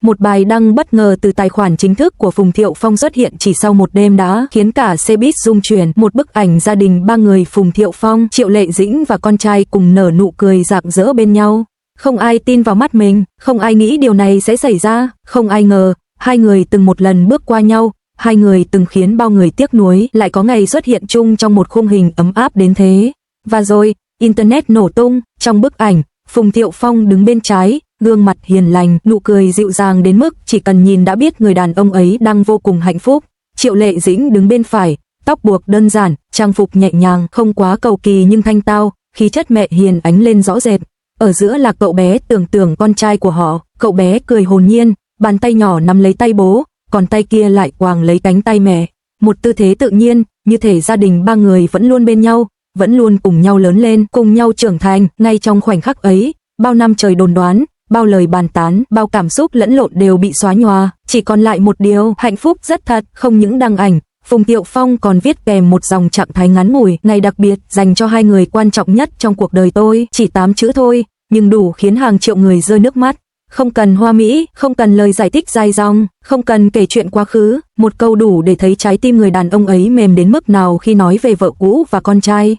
Một bài đăng bất ngờ từ tài khoản chính thức của Phùng Thiệu Phong xuất hiện chỉ sau một đêm đã khiến cả showbiz rung chuyển. Một bức ảnh gia đình ba người Phùng Thiệu Phong, Triệu Lệ Dĩnh và con trai cùng nở nụ cười rạng rỡ bên nhau. Không ai tin vào mắt mình, không ai nghĩ điều này sẽ xảy ra, không ai ngờ hai người từng một lần bước qua nhau, hai người từng khiến bao người tiếc nuối lại có ngày xuất hiện chung trong một khung hình ấm áp đến thế. Và rồi, internet nổ tung, trong bức ảnh, Phùng Thiệu Phong đứng bên trái, gương mặt hiền lành, nụ cười dịu dàng đến mức chỉ cần nhìn đã biết người đàn ông ấy đang vô cùng hạnh phúc. Triệu Lệ Dĩnh đứng bên phải, tóc buộc đơn giản, trang phục nhẹ nhàng, không quá cầu kỳ nhưng thanh tao, khí chất mẹ hiền ánh lên rõ rệt. Ở giữa là cậu bé Tưởng Tưởng, con trai của họ, cậu bé cười hồn nhiên, bàn tay nhỏ nắm lấy tay bố, còn tay kia lại quàng lấy cánh tay mẹ. Một tư thế tự nhiên, như thể gia đình ba người vẫn luôn bên nhau, vẫn luôn cùng nhau lớn lên, cùng nhau trưởng thành. Ngay trong khoảnh khắc ấy, bao năm trời đồn đoán, bao lời bàn tán, bao cảm xúc lẫn lộn đều bị xóa nhòa, chỉ còn lại một điều, hạnh phúc rất thật. Không những đăng ảnh, Phùng Thiệu Phong còn viết kèm một dòng trạng thái ngắn ngủi, ngày đặc biệt dành cho hai người quan trọng nhất trong cuộc đời tôi, chỉ 8 chữ thôi, nhưng đủ khiến hàng triệu người rơi nước mắt. Không cần hoa mỹ, không cần lời giải thích dài dòng, không cần kể chuyện quá khứ, một câu đủ để thấy trái tim người đàn ông ấy mềm đến mức nào khi nói về vợ cũ và con trai.